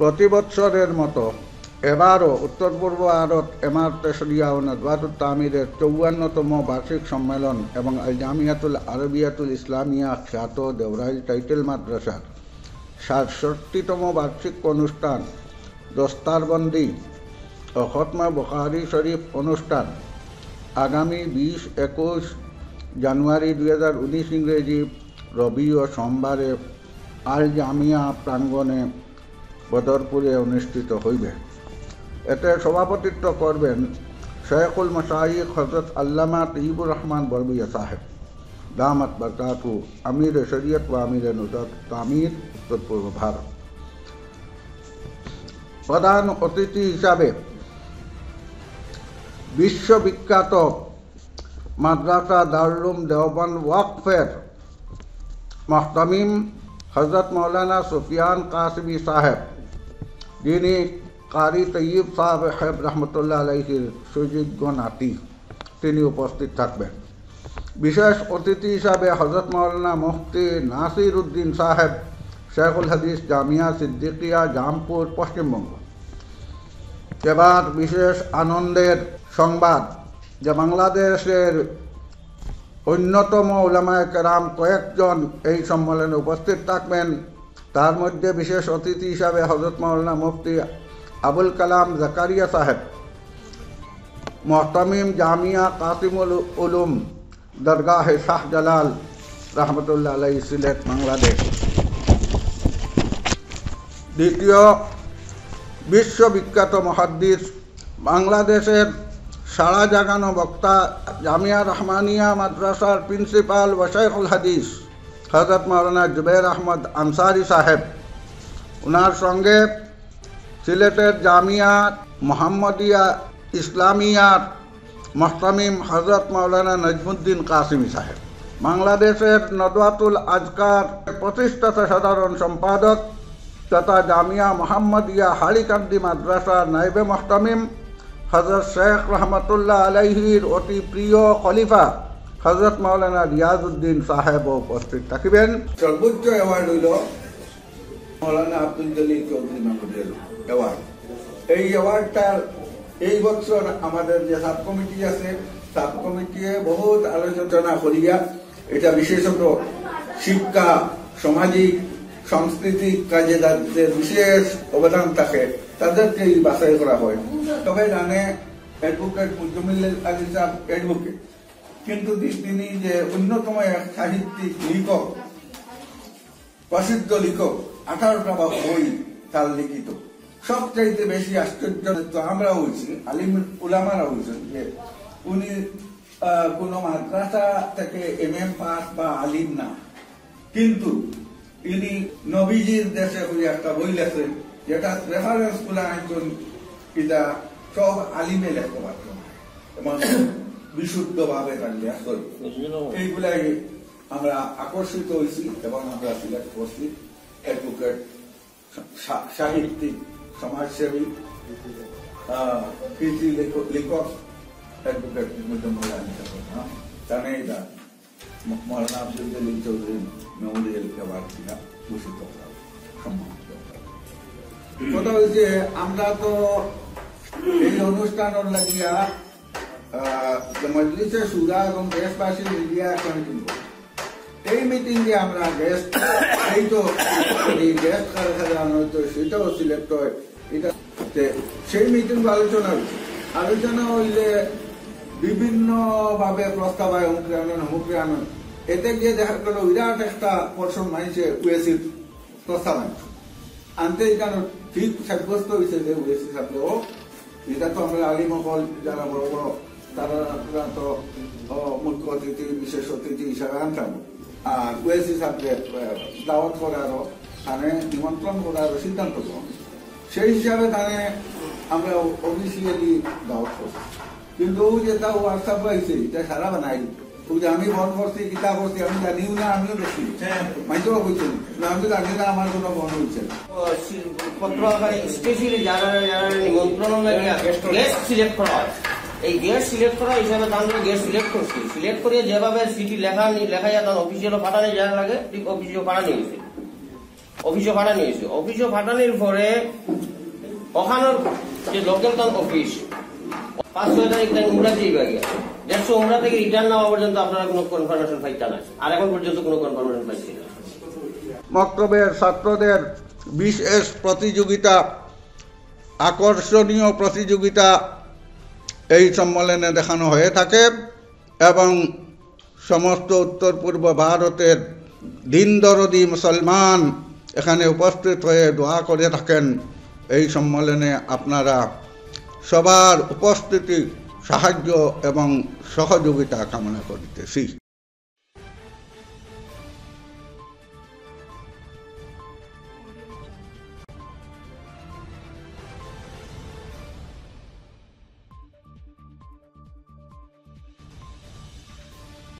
প্রতি বছরের মতো এবারও উত্তর পূর্ব আরত এমার তেসরিয়া ও নদওয়াতুত তামিরের ৫৪তম বার্ষিক সম্মেলন এবং আল জামিয়াতুল আরবিয়াতুল ইসলামিয়া খ্যাত দেওরাইল টাইটেল মাদ্রাসার ৬৭তম বার্ষিক অনুষ্ঠান দস্তারবন্দি ও খতমে বুখারী শরীফ অনুষ্ঠান আগামী ২০-২১ জানুয়ারি ২০১৯ ইংরেজি রবি ও সোমবারে আল জামিয়া প্রাঙ্গণে বদরপুরে অনুষ্ঠিত হইবে। এতে সভাপতিত্ব করবেন শেখুল মাশাইখ হযরত আল্লামা তৈয়বুর রহমান বরবিয়া সাহেব দামাত বরকাতহু, আমির শরীয়ত ও আমির নুজরাত তামির, উত্তর পূর্ব ভারত। প্রধান অতিথি হিসাবে বিশ্ববিখ্যাত মাদ্রাসা দারুল দেওবন্দ ওয়াকফের মুহতামিম হযরত মৌলানা সুফিয়ান কাসিমি সাহেব, যিনি কারি তৈয়ব সাহেব রহমতুল্লাহ আলাইহির সুযোগ্য নাতি, তিনি উপস্থিত থাকবেন। বিশেষ অতিথি হিসাবে হযরত মৌলানা মুফতি নাসির উদ্দিন সাহেব, শেখুল হাদিস, জামিয়া সিদ্দিকিয়া, জামপুর, পশ্চিমবঙ্গ। এবার বিশেষ আনন্দের সংবাদ যে বাংলাদেশের অন্যতম উলামায়ে কেরাম কয়েকজন এই সম্মেলনে উপস্থিত থাকবেন। তার মধ্যে বিশেষ অতিথি হিসাবে হযরত মাওলানা মুফতি আবুল কালাম জাকারিয়া সাহেব, মুহতামিম জামিয়া কাসিমুল উলুম দরগাহে শাহজালাল রহমতুল্লাহ আলাইহি, সিলেট, বাংলাদেশ। দ্বিতীয়, বিশ্ববিখ্যাত মুহাদ্দিস, বাংলাদেশের সারা জাগানো বক্তা, জামিয়া রহমানিয়া মাদ্রাসার প্রিন্সিপাল ও শেখুল হাদিস হযরত মাওলানা জুবের আহমদ আনসারি সাহেব। ওনার সঙ্গে সিলেটের জামিয়া মোহাম্মদিয়া ইসলামিয়ার মুহতামিম হযরত মাওলানা নজমুদ্দিন কাসিমি সাহেব। বাংলাদেশের নদওয়াতুল আজকার প্রতিষ্ঠাতা সাধারণ সম্পাদক তথা জামিয়া মোহাম্মদিয়া হালিকান্দি মাদ্রাসার নায়েবে মুহতামিম হযরত শেখ রহমতুল্লাহ আলাইহির অতি প্রিয় খলিফা হযরত মাওলানা রিয়াজউদ্দিন সাহেব উপস্থিত থাকিবেন। সর্বোচ্চ অ্যাওয়ার্ড হইল মাওলানা আব্দুল জলিল চৌধুরী মেমোরিয়াল অ্যাওয়ার্ড। এই অ্যাওয়ার্ডটার এই বছর আমাদের যে সাব কমিটি আছে, সাব কমিটিতে বহুত আলোচনা করিয়া এটা বিশেষত শিক্ষা, সামাজিক, সাংস্কৃতিক কাজে যাদের বিশেষ অবদান থাকে তাদেরকে বাছাই করা হয়। তবে জানে অ্যাডভোকেট মুজমিল আলী সাহেব অ্যাডভোকেট, কিন্তু তিনি যে অন্যতম এক সাহিত্যিক লেখক, প্রসিদ্ধ লেখক, 18টা বই তার লিখিত। সবচাইতে বেশি আশ্চর্য তো আমরা হয়েছি, আলিম উলামারা হয়েছেন যে উনি কোন মাদ্রাসা থেকে MM পাস বা আলিম না, কিন্তু ইনি নবীজির দেশে একটা বই লেখেন যেটা রেফারেন্স গুলা আনছেন, এটা সব আলিমে লেখতে পারত এবং বিশুদ্ধ ভাবে এইগুলাই আমরা আকর্ষিত হয়েছি এবং আমরা সিলেক্ট করছি। অ্যাডভোকেট, সাহিত্যিক, সমাজসেবী, কৃতি লেখক অ্যাডভোকেট মুজম্মল আলী জানে এটা মৌলানা আব্দুল জলিল চৌধুরী মেমোরিয়াল অ্যাওয়ার্ড কিনা ঘোষিত সম্মানিত। কথা হয়েছে আমরা তো এই অনুষ্ঠানের লাগিয়া মজলিসে সুরা এবং দেশবাসী মিডিয়া কমিটি, এই মিটিং যে আমরা গেস্ট, এই তো এই গেস্ট হয়তো সেটাও সিলেক্ট হয়, এটা সেই মিটিং আলোচনা হইলে বিভিন্ন ভাবে প্রস্তাব হয়, হুমকি আনন্দ, এতে গিয়ে দেখা গেল বিরাট একটা পোর্শন মাইছে ওয়েসির প্রস্তাব আনতে কেন ঠিক সাব্যস্ত হয়েছে যে ওয়েসি থাকলেও এটা তো আমরা আলিমহল যারা বড় বড় তারা তো মুখ্য অতিথি, বিশেষ অতিথি হিসাবে আনতাম, আর ওয়েসি সাবজেক্ট দাওয়াত করারও তানে নিমন্ত্রণ করারও সিদ্ধান্ত গ্রহণ, সেই হিসাবে তানে আমরা অফিসিয়ালি দাওয়াত করছি। কিন্তু যেটা হোয়াটসঅ্যাপ হয়েছে এটা সারা বানাই, আমি বন্ধ করছি, কিতাব করছি, আমি জানিও না, আমিও দেখছি মাইকেও বলছেন না, আমি জানি না আমার কোনো বন্ধ হচ্ছে পত্র আকারে স্পেশালি যারা যারা নিমন্ত্রণ গেস্ট সিলেক্ট করা হয়, এই গেস্ট সিলেক্ট করা হিসাবে আমরা গেস্ট সিলেক্ট করছি। সিলেক্ট করে যেভাবে সিটি লেখা যায় তার অফিসিয়াল পাঠানো যা লাগে ঠিক অফিসিয়াল পাঠানো গেছে। অফিসে পাঠানো হয়েছে। অফিসে পাঠানোর পরে ওখানোর যে লোকাল টাউন অফিস 5-6 তারিখ তাই উমরা দিবা গিয়া 150 উমরা থেকে রিটার্ন নেওয়া পর্যন্ত আপনারা কোনো কনফার্মেশন পাইতা না, আর এখন পর্যন্ত কোনো কনফার্মেশন পাইছি না। মক্তবের ছাত্রদের বিশেষ প্রতিযোগিতা, আকর্ষণীয় প্রতিযোগিতা এই সম্মেলনে দেখানো হয়ে থাকে এবং সমস্ত উত্তর পূর্ব ভারতের দিন দরদি মুসলমান এখানে উপস্থিত হয়ে দোয়া করে থাকেন। এই সম্মেলনে আপনারা সবার উপস্থিতি, সাহায্য এবং সহযোগিতা কামনা করিতেছি।